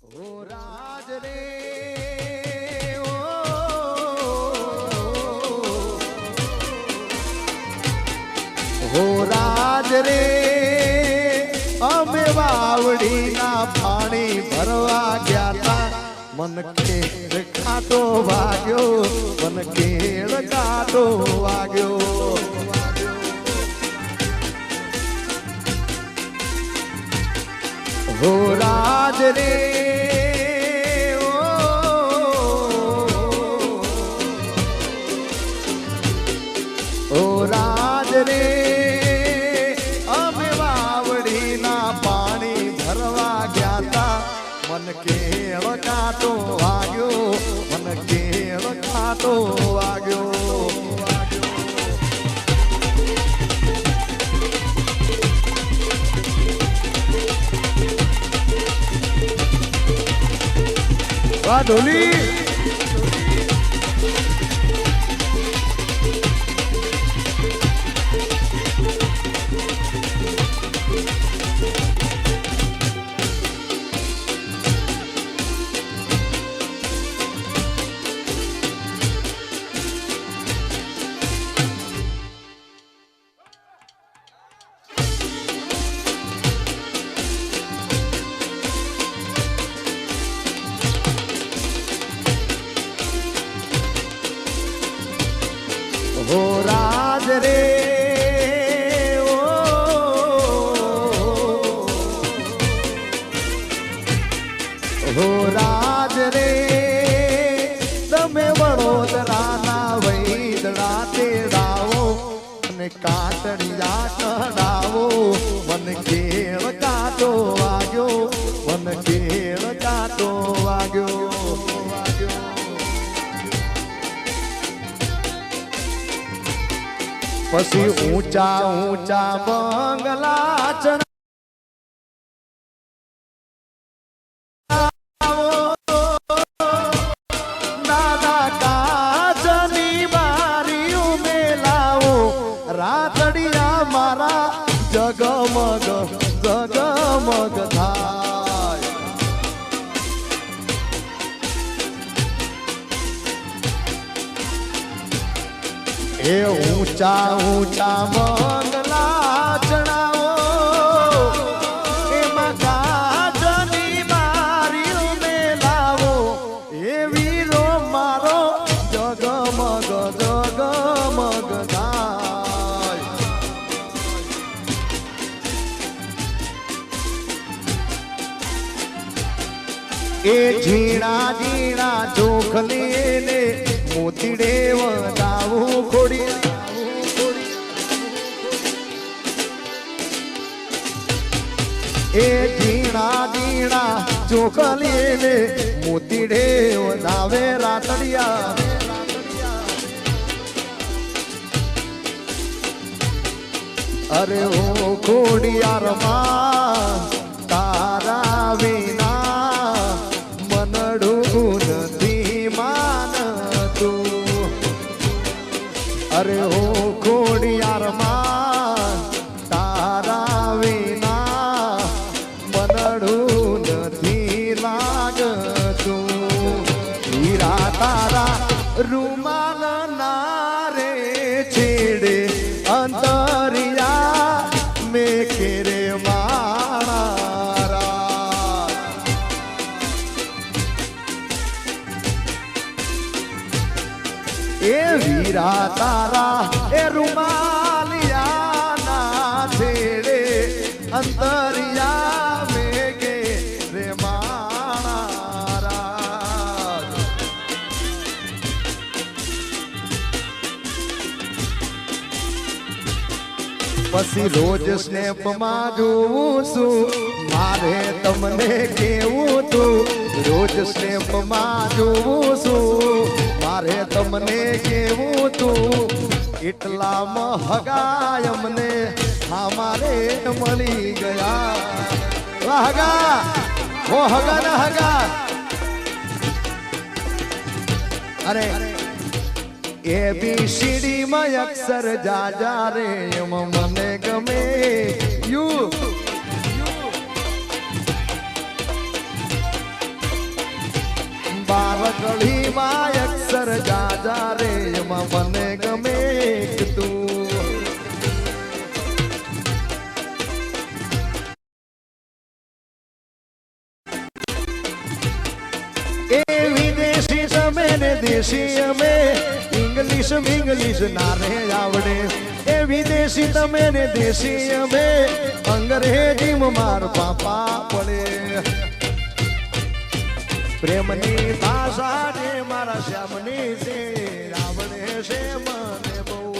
ઓ રાજ રે ઓ રાજ રે અમે વાવડીના પાણી ભરવા ગયા તા મન કેળ કાંટો વાગ્યો મન કેળ કાંટો વાગ્યો ઓ રાજ રે ઓ રાજ રે અમે વાવડીના પાણી ભરવા ગયા તા મન કેળ કાંટો વાગ્યો મન કેળ કાંટો વાગ્યો વાહ ઢોલી ઓ રાજ રે ઓ રાજ રે તમે વડોદરાના વૈદડા તેડાવો અને કાતડિયા કઢાવો મન કેળ કાંટો વાગ્યો મન કેળ કાંટો વાગ્યો પછી ઊંચા ઊંચા બંગલા ચણાવો દાદા કાચની બારીઓ મેલાવો રાતડિયા મારા જગમગ જગમગ થાય એ ઊંચા ઊંચા બંગલા ચણાવો એમાં કાચની બારીઓ મેલાવો એ વીરો મારો જગમગ જગમગ થાય એ ઝીણા ઝીણા ચોખલીને મોતીડે વધાવું ખોડી એ ઝીણા ઝીણા ચોખલીને મોતીડે વધાવે રાતડિયા અરે ઓ ખોડિયારમાં તારા વિના મનડું નથી માનતું અરે ઓ ખોડિયારમાં તારા વિના મનડું નથી લાગતું હીરા તારા રૂમાલ ના રે છેડે અંતરિયા મેં કેરે મારા એ વીરા તારા એ રૂમાલિયા ના છેડે અંતરિયા મેં કેરે મારા પછી રોજ સ્નેપમાં જોઉં છું મારે તમને કેવું તું રોજ સ્નેપમાં જોઉં છું મારે તમને કેવું તું એટલામાં હગાય અમને અમારે મળી ગયા હગા હો હગા ના હગા અરે ABCD માં અક્ષર જાજા રે એમ મને ગમે યુ કળીમાં અક્ષર જાજા રે એમાં મને ગમે એક તું એ વિદેશી તમે ને દેશી અમે ઇંગ્લિશ ના રે આવડે એ વિદેશી તમે ને દેશી અમે અંગ્રેજી માર પાપા પડે પ્રેમની ભાષા જે મારા શ્યામની છે આવડે છે મને બહુ